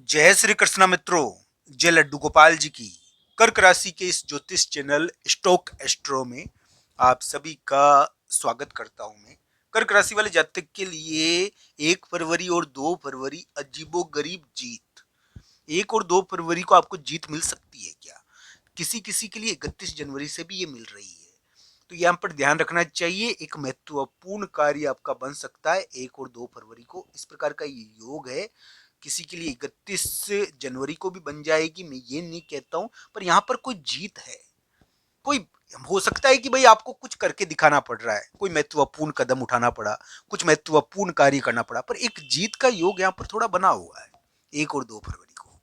जय श्री कृष्णा मित्रों। जय लड्डू गोपाल जी की। कर्क राशि के इस ज्योतिष चैनल स्टोक एस्ट्रो में आप सभी का स्वागत करता हूं मैं। कर्क राशि वाले जातक के लिए 1 फरवरी और 2 फरवरी अजीबो गरीब जीत। 1 और 2 फरवरी को आपको जीत मिल सकती है क्या? किसी किसी के लिए 31 जनवरी से भी ये मिल रही है। तो यहाँ पर ध्यान रखना चाहिए, एक महत्वपूर्ण कार्य आपका बन सकता है 1 और 2 फरवरी को। इस प्रकार का ये योग है। किसी के लिए 31 जनवरी को भी बन जाएगी, मैं ये नहीं कहता हूं, पर यहाँ पर कोई जीत है। कोई हो सकता है कि भाई आपको कुछ करके दिखाना पड़ रहा है, कोई महत्वपूर्ण कदम उठाना पड़ा, कुछ महत्वपूर्ण कार्य करना पड़ा, पर एक जीत का योग यहाँ पर थोड़ा बना हुआ है 1 और 2 फरवरी को।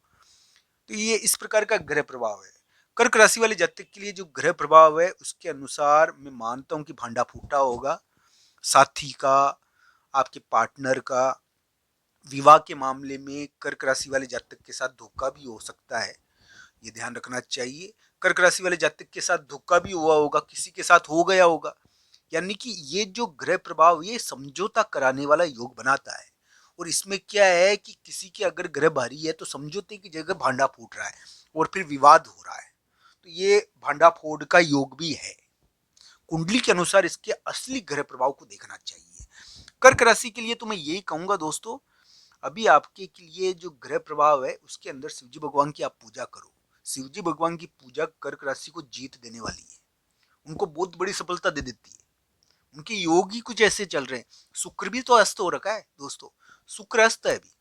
तो ये इस प्रकार का ग्रह प्रभाव है। कर्क राशि वाले जातक के लिए जो ग्रह प्रभाव है उसके अनुसार मैं मानता हूं कि भांडा फूटा होगा, साथी का, आपके पार्टनर का। विवाह के मामले में कर्क राशि वाले जातक के साथ धोखा भी हो सकता है, ये ध्यान रखना चाहिए। कर्क राशि वाले जातक के साथ धोखा भी हुआ होगा, किसी के साथ हो गया होगा। यानी कि ये जो ग्रह प्रभाव ये समझौता कराने वाला योग बनाता है। और इसमें क्या है कि किसी के अगर ग्रह भारी है तो समझौते की जगह भांडा फूट रहा है और फिर विवाद हो रहा है। तो ये भांडा फोड़ का योग भी है। कुंडली के अनुसार इसके असली ग्रह प्रभाव को देखना चाहिए। कर्क राशि के लिए तो मैं यही कहूंगा दोस्तों, अभी आपके के लिए जो ग्रह प्रभाव है उसके अंदर शिवजी भगवान की आप पूजा करो। शिवजी भगवान की पूजा कर्क राशि को जीत देने वाली है, उनको बहुत बड़ी सफलता दे देती है। उनके योग ही कुछ ऐसे चल रहे हैं। शुक्र भी तो अस्त हो रखा है दोस्तों, शुक्र अस्त है अभी।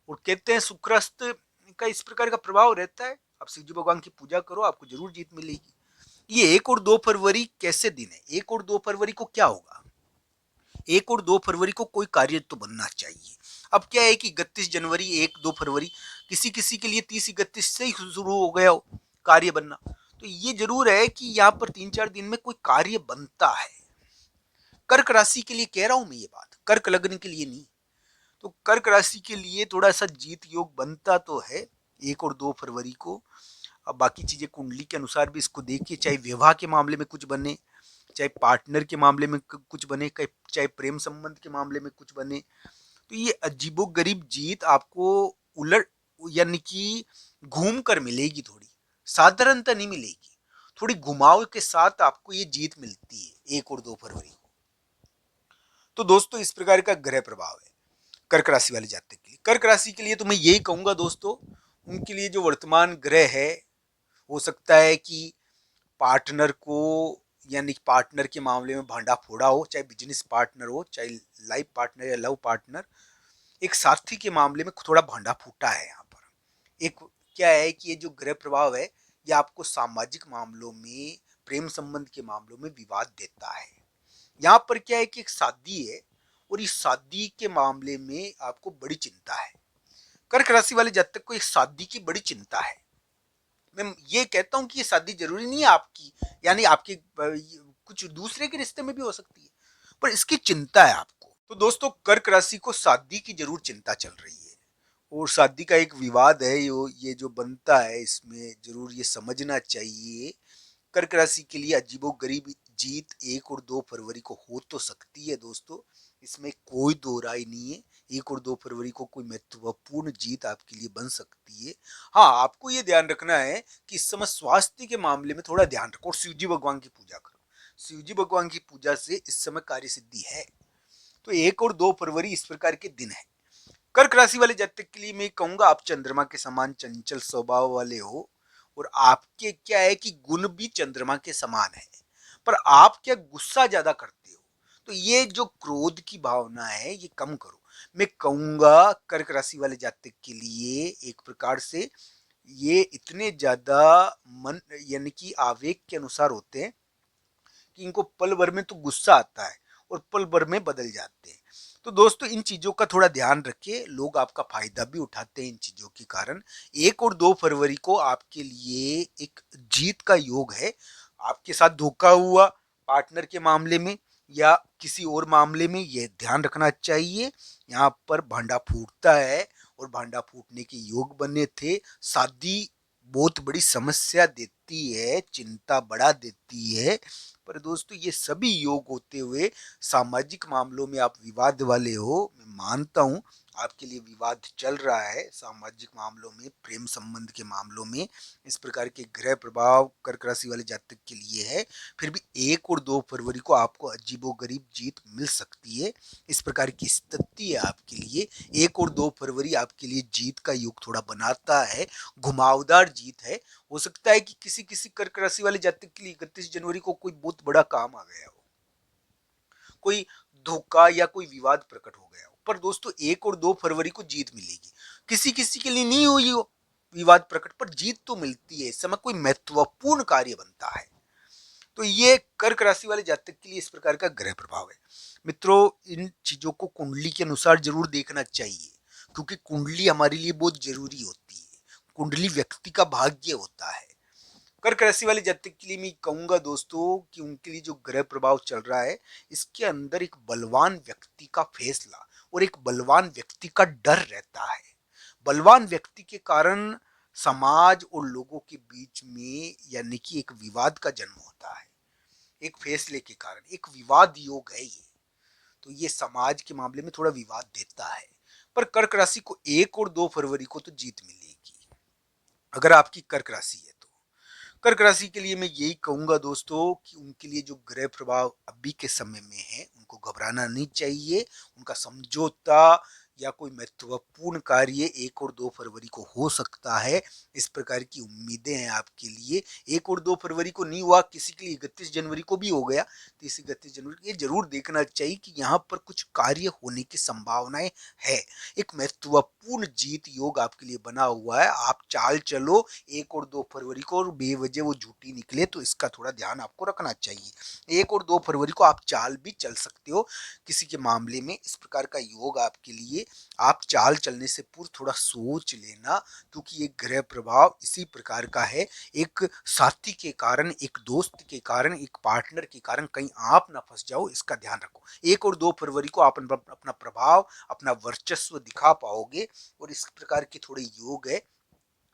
और कहते हैं शुक्र अस्त का इस प्रकार का प्रभाव रहता है। आप शिवजी भगवान की पूजा करो, आपको जरूर जीत मिलेगी। ये 1 और 2 फरवरी कैसे दिन है? 1 और 2 फरवरी को क्या होगा? 1 और 2 फरवरी को कोई कार्य तो बनना चाहिए। अब क्या है कि 31 जनवरी 1 2 फरवरी किसी किसी के लिए 30 31 से ही शुरू हो गया हो कार्य बनना। तो ये जरूर है कि यहाँ पर 3 4 दिन में कोई कार्य बनता है। कर्क राशि के लिए कह रहा हूं मैं ये बात, कर्क लग्न के लिए नहीं। तो कर्क राशि के लिए थोड़ा सा जीत योग बनता तो है 1 और 2 फरवरी को। अब बाकी चीजें कुंडली के अनुसार भी इसको देखिए, चाहे विवाह के मामले में कुछ बने, चाहे पार्टनर के मामले में कुछ बने, चाहे प्रेम संबंध के मामले में कुछ बने। तो ये अजीबो गरीब जीत आपको उलट यानी कि घूम कर मिलेगी, थोड़ी साधारणता नहीं मिलेगी, थोड़ी घुमाव के साथ आपको ये जीत मिलती है 1 और 2 फरवरी को। तो दोस्तों इस प्रकार का ग्रह प्रभाव है कर्क राशि वाले जातक के लिए। कर्क राशि के लिए तो मैं यही कहूंगा दोस्तों, उनके लिए जो वर्तमान ग्रह है, हो सकता है कि पार्टनर को यानी पार्टनर के मामले में भांडा फोड़ा हो, चाहे बिजनेस पार्टनर हो, चाहे लाइफ पार्टनर या लव पार्टनर। एक साथी के मामले में थोड़ा भांडा फूटा है यहाँ पर। एक क्या है कि ये जो ग्रह प्रभाव है ये आपको सामाजिक मामलों में, प्रेम संबंध के मामलों में विवाद देता है। यहाँ पर क्या है कि एक शादी है और इस शादी के मामले में आपको बड़ी चिंता है। कर्क राशि वाले जातक को इस शादी की बड़ी चिंता है। मैं ये कहता हूं कि ये शादी जरूरी नहीं है आपकी, यानी आपके कुछ दूसरे के रिश्ते में भी हो सकती है, पर इसकी चिंता है आपको। तो दोस्तों कर्क राशि को शादी की जरूर चिंता चल रही है और शादी का एक विवाद है ये जो बनता है, इसमें जरूर ये समझना चाहिए। कर्क राशि के लिए अजीबो गरीब जीत 1 और 2 फरवरी को हो तो सकती है दोस्तों, इसमें कोई दो राय नहीं है। 1 और 2 फरवरी को कोई महत्वपूर्ण जीत आपके लिए बन सकती है। हाँ, आपको ये ध्यान रखना है कि इस समय स्वास्थ्य के मामले में थोड़ा ध्यान रखो और शिवजी भगवान की पूजा करो। शिवजी भगवान की पूजा से इस समय कार्य सिद्धि है। तो 1 और 2 फरवरी इस प्रकार के दिन है। कर्क राशि वाले जातक के लिए मैं कहूंगा आप चंद्रमा के समान चंचल स्वभाव वाले हो और आपके क्या है कि गुण भी चंद्रमा के समान है, पर आप क्या गुस्सा ज्यादा करते हो। तो ये जो क्रोध की भावना है ये कम करो। मैं कहूंगा कर्क राशि वाले जातक के लिए एक प्रकार से ये इतने ज्यादा मन यानी कि आवेग के अनुसार होते हैं कि इनको पल भर में तो गुस्सा आता है और पल भर में बदल जाते हैं। तो दोस्तों इन चीजों का थोड़ा ध्यान रखिए, लोग आपका फायदा भी उठाते हैं इन चीजों के कारण। 1 और 2 फरवरी को आपके लिए एक जीत का योग है। आपके साथ धोखा हुआ पार्टनर के मामले में या किसी और मामले में, यह ध्यान रखना चाहिए। यहाँ पर भांडा फूटता है और भांडा फूटने के योग बने थे। शादी बहुत बड़ी समस्या देती है, चिंता बढ़ा देती है, पर दोस्तों ये सभी योग होते हुए सामाजिक मामलों में आप विवाद वाले हो, मैं मानता हूं आपके लिए विवाद चल रहा है सामाजिक मामलों में, प्रेम संबंध के मामलों में, इस प्रकार के ग्रह प्रभाव कर्क राशि वाले जातक के लिए है, फिर भी 1 और 2 फरवरी को आपको अजीबोगरीब जीत मिल सकती है। इस प्रकार की स्थिति है आपके लिए। 1 और 2 फरवरी आपके लिए जीत का योग थोड़ा बनाता है, घुमावदार जीत है। हो सकता है कि किसी किसी कर्क राशि वाले जातक के लिए 31 जनवरी को कोई बहुत बड़ा काम आ गया हो, कोई धोखा या कोई विवाद प्रकट हो गया हो, पर दोस्तों 1 और 2 फरवरी को जीत मिलेगी। किसी किसी के लिए नहीं हुई हो विवाद प्रकट, पर जीत तो मिलती है। इस समय कोई महत्वपूर्ण कार्य बनता है। तो ये कर्क राशि वाले जातक के लिए इस प्रकार का ग्रह प्रभाव है। मित्रों, इन चीजों को कुंडली के अनुसार जरूर देखना चाहिए, क्योंकि कुंडली हमारे लिए बहुत जरूरी होती है। कुंडली व्यक्ति का भाग्य होता है। कर्क राशि वाले जातक के लिए मैं कहूंगा दोस्तों कि उनके लिए जो ग्रह प्रभाव चल रहा है, इसके अंदर एक बलवान व्यक्ति का फैसला और एक बलवान व्यक्ति का डर रहता है। बलवान व्यक्ति के कारण समाज और लोगों के बीच में यानी कि एक विवाद का जन्म होता है। एक फैसले के कारण एक विवाद योग है ये, तो ये समाज के मामले में थोड़ा विवाद देता है। पर कर्क राशि को 1 और 2 फरवरी को तो जीत मिलेगी, अगर आपकी कर्क राशि है तो। कर्क राशि के लिए मैं यही कहूंगा दोस्तों कि उनके लिए जो ग्रह प्रभाव अभी के समय में है, उनको घबराना नहीं चाहिए। उनका समझौता या कोई महत्वपूर्ण कार्य 1 और 2 फरवरी को हो सकता है। इस प्रकार की उम्मीदें हैं आपके लिए। 1 और 2 फरवरी को नहीं हुआ, किसी के लिए 31 जनवरी को भी हो गया, तो इस 31 जनवरी ये जरूर देखना चाहिए कि यहाँ पर कुछ कार्य होने की संभावनाएं है। एक महत्वपूर्ण जीत योग आपके लिए बना हुआ है। आप चाल चलो 1 और 2 फरवरी को, और बेवजह वो झूठी निकले तो इसका थोड़ा ध्यान आपको रखना चाहिए। 1 और 2 फरवरी को आप चाल भी चल सकते हो किसी के मामले में। इस प्रकार का योग आपके लिए, आप चाल चलने से पूर्व थोड़ा सोच लेना, क्योंकि ये ग्रह प्रभाव इसी प्रकार का है। एक साथी के कारण, एक दोस्त के कारण, एक पार्टनर के कारण कहीं आप ना फंस जाओ, इसका ध्यान रखो। 1 और 2 फरवरी को आप अपना प्रभाव, अपना वर्चस्व दिखा पाओगे, और इस प्रकार के थोड़े योग है।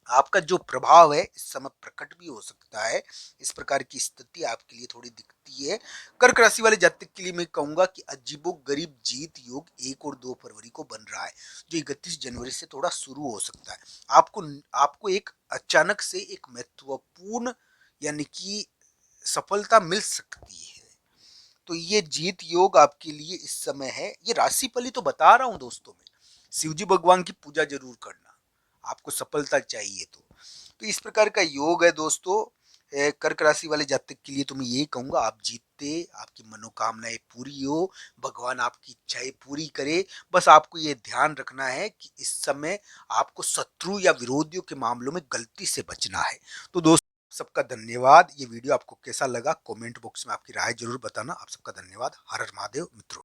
आपका जो प्रभाव है इस समय प्रकट भी हो सकता है। इस प्रकार की स्थिति आपके लिए थोड़ी दिखती है। कर्क राशि वाले जातक के लिए मैं कहूंगा कि अजीबोगरीब जीत योग 1 और 2 फरवरी को बन रहा है, जो 31 जनवरी से थोड़ा शुरू हो सकता है। आपको आपको एक अचानक से एक महत्वपूर्ण यानी कि सफलता मिल सकती है। तो ये जीत योग आपके लिए इस समय है। ये राशिफल ही तो बता रहा हूं दोस्तों मैं। शिवजी भगवान की पूजा जरूर करना, आपको सफलता चाहिए तो इस प्रकार का योग है दोस्तों। कर्क राशि वाले जातक के लिए तो मैं यही कहूंगा, आप जीतते, आपकी मनोकामनाएं पूरी हो, भगवान आपकी इच्छाएं पूरी करे। बस आपको ये ध्यान रखना है कि इस समय आपको शत्रु या विरोधियों के मामलों में गलती से बचना है। तो दोस्तों, सबका धन्यवाद। ये वीडियो आपको कैसा लगा कमेंट बॉक्स में आपकी राय जरूर बताना। आप सबका धन्यवाद। हर हर महादेव मित्रों।